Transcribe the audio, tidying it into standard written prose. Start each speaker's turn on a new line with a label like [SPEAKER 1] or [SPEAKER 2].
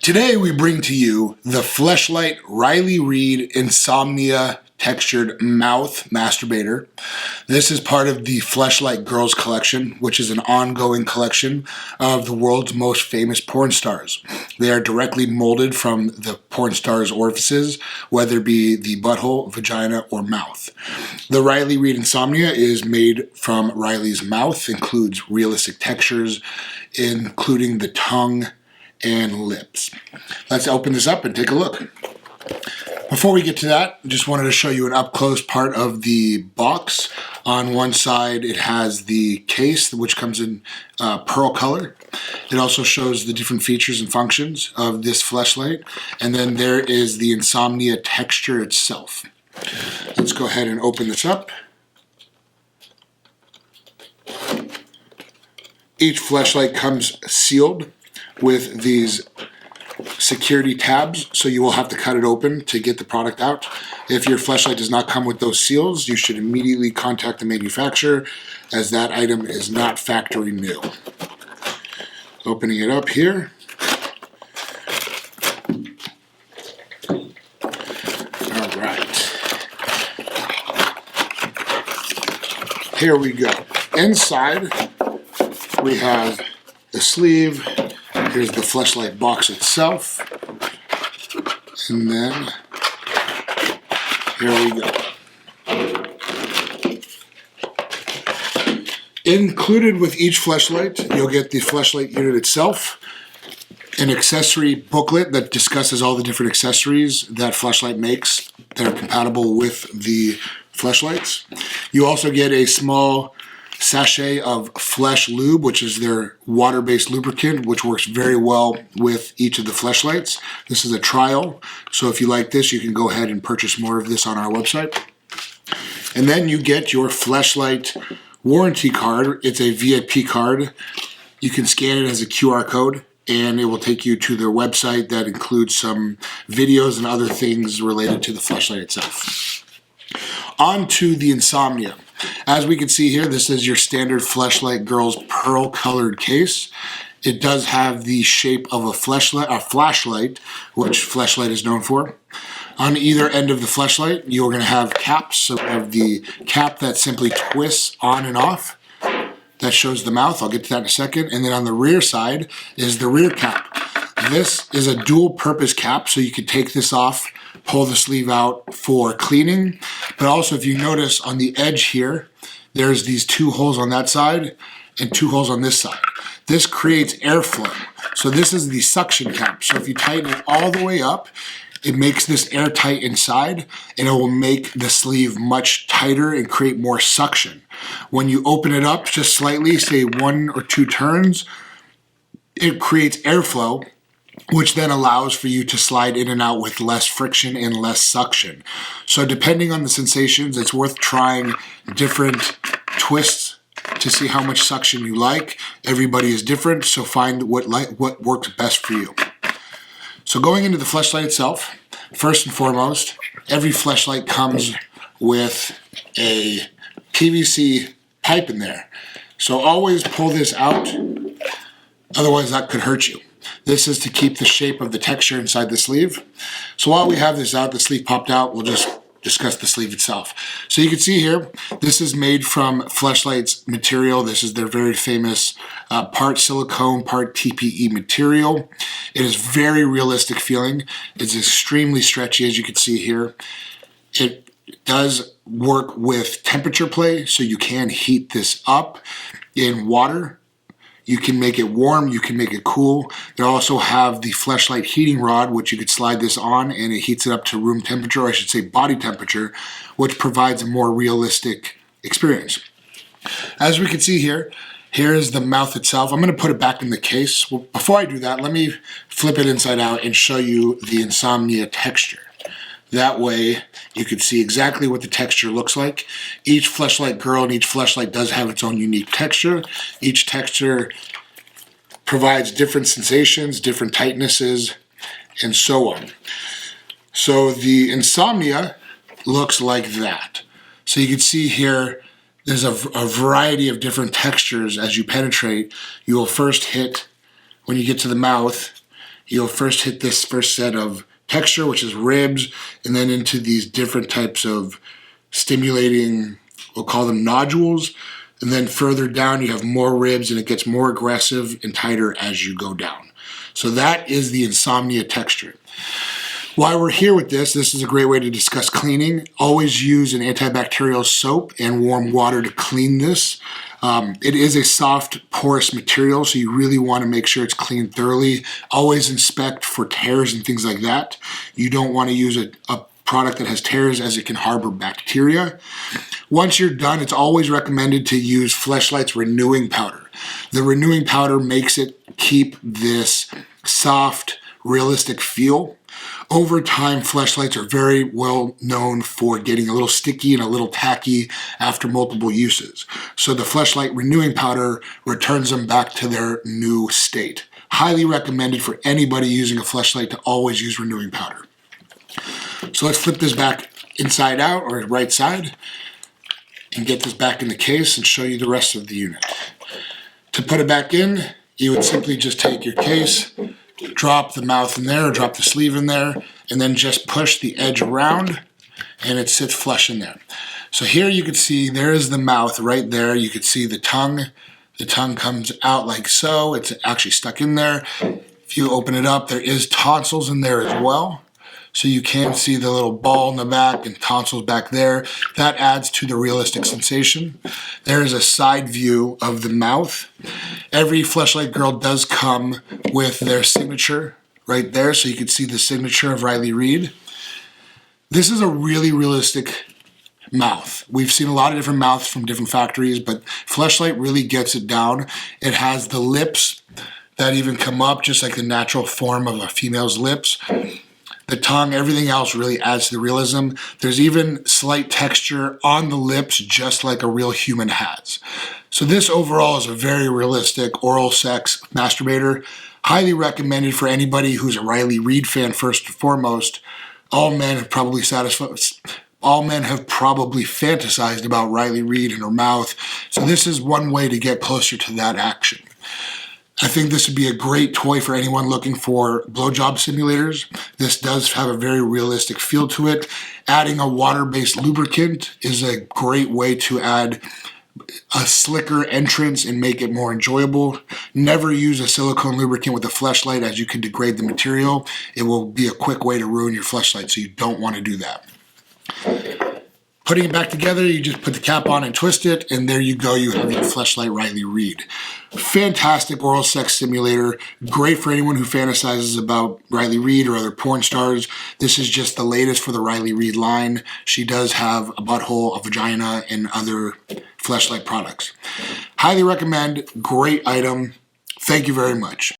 [SPEAKER 1] Today we bring to you the Fleshlight Riley Reid Insomnia Textured Mouth Masturbator. This is part of the Fleshlight Girls Collection, which is an ongoing collection of the world's most famous porn stars. They are directly molded from the porn stars' orifices, whether it be the butthole, vagina, or mouth. The Riley Reid Insomnia is made from Riley's mouth, includes realistic textures, including the tongue and lips. Let's open this up and take a look. Before we get to that, I just wanted to show you an up-close part of the box. On one side it has the case, which comes in pearl color. It also shows the different features and functions of this Fleshlight. And then there is the Insomnia Texture itself. Let's go ahead and open this up. Each Fleshlight comes sealed with these security tabs, so you will have to cut it open to get the product out. If your Fleshlight does not come with those seals, you should immediately contact the manufacturer, as that item is not factory new. Opening it up here. Alright. Here we go. Inside we have the sleeve. Here's the Fleshlight box itself, and then here we go. Included with each Fleshlight, you'll get the Fleshlight unit itself, an accessory booklet that discusses all the different accessories that Fleshlight makes that are compatible with the Fleshlights. You also get a small sachet of Flesh Lube, which is their water-based lubricant, which works very well with each of the Fleshlights. This is a trial, so if you like this, you can go ahead and purchase more of this on our website. And then you get your Fleshlight warranty card. It's a VIP card. You can scan it as a QR code, and it will take you to their website that includes some videos and other things related to the Fleshlight itself. On to the Insomnia. As we can see here, this is your standard Fleshlight Girls pearl colored case. It does have the shape of a flashlight, which Fleshlight is known for. On either end of the Fleshlight, you're going to have caps. So we have the cap that simply twists on and off. That shows the mouth. I'll get to that in a second. And then on the rear side is the rear cap. This is a dual purpose cap, so you can take this off, pull the sleeve out for cleaning, but also if you notice on the edge here, there's these two holes on that side and two holes on this side. This creates airflow. So this is the suction cap. So if you tighten it all the way up, it makes this airtight inside, and it will make the sleeve much tighter and create more suction. When you open it up just slightly, say 1 or 2 turns, it creates airflow, which then allows for you to slide in and out with less friction and less suction. So depending on the sensations, it's worth trying different twists to see how much suction you like. Everybody is different, so find what works best for you. So going into the Fleshlight itself, first and foremost, every Fleshlight comes with a PVC pipe in there. So always pull this out, otherwise that could hurt you. This is to keep the shape of the texture inside the sleeve. So while we have this out, the sleeve popped out, we'll just discuss the sleeve itself. So you can see here, this is made from Fleshlight's material. This is their very famous part silicone, part TPE material. It is very realistic feeling. It's extremely stretchy, as you can see here. It does work with temperature play, so you can heat this up in water. You can make it warm, you can make it cool. They also have the Fleshlight heating rod, which you could slide this on and it heats it up to room temperature, or I should say body temperature, which provides a more realistic experience. As we can see here, here is the mouth itself. I'm going to put it back in the case. Well, before I do that, let me flip it inside out and show you the Insomnia Texture. That way you can see exactly what the texture looks like. Each Fleshlight girl and each Fleshlight does have its own unique texture. Each texture provides different sensations, different tightnesses, and so on. So the Insomnia looks like that. So you can see here, there's a variety of different textures as you penetrate. You will first hit, when you get to the mouth, You'll first hit this first set of texture, which is ribs, and then into these different types of stimulating, we'll call them nodules. And then further down, you have more ribs, and it gets more aggressive and tighter as you go down. So that is the Insomnia Texture. While we're here with this is a great way to discuss cleaning. Always use an antibacterial soap and warm water to clean this. It is a soft, porous material, so you really want to make sure it's cleaned thoroughly. Always inspect for tears and things like that. You don't want to use a product that has tears, as it can harbor bacteria. Once you're done, it's always recommended to use Fleshlight's renewing powder. The renewing powder makes it keep this soft, realistic feel. Over time, Fleshlights are very well known for getting a little sticky and a little tacky after multiple uses. So the Fleshlight renewing powder returns them back to their new state. Highly recommended for anybody using a Fleshlight to always use renewing powder. So let's flip this back inside out, or right side, and get this back in the case and show you the rest of the unit. To put it back in, you would simply just take your case, drop the mouth in there, or drop the sleeve in there, and then just push the edge around, and it sits flush in there. So here you can see there is the mouth right there. You can see the tongue. The tongue comes out like so. It's actually stuck in there. If you open it up, there is tonsils in there as well. So you can see the little ball in the back and tonsils back there. That adds to the realistic sensation. There is a side view of the mouth. Every Fleshlight girl does come with their signature right there, so you can see the signature of Riley Reid. This is a really realistic mouth. We've seen a lot of different mouths from different factories, but Fleshlight really gets it down. It has the lips that even come up just like the natural form of a female's lips. The tongue, everything else really adds to the realism. There's even slight texture on the lips, just like a real human has. So this overall is a very realistic oral sex masturbator. Highly recommended for anybody who's a Riley Reid fan first and foremost. All men have probably fantasized about Riley Reid in her mouth. So this is one way to get closer to that action. I think this would be a great toy for anyone looking for blowjob simulators. This does have a very realistic feel to it. Adding a water-based lubricant is a great way to add a slicker entrance and make it more enjoyable. Never use a silicone lubricant with a Fleshlight, as you can degrade the material. It will be a quick way to ruin your Fleshlight, so you don't want to do that. Putting it back together, you just put the cap on and twist it, and there you go, you have your Fleshlight Riley Reid. Fantastic oral sex simulator, great for anyone who fantasizes about Riley Reid or other porn stars. This is just the latest for the Riley Reid line. She does have a butthole, a vagina, and other Fleshlight products. Highly recommend, great item. Thank you very much.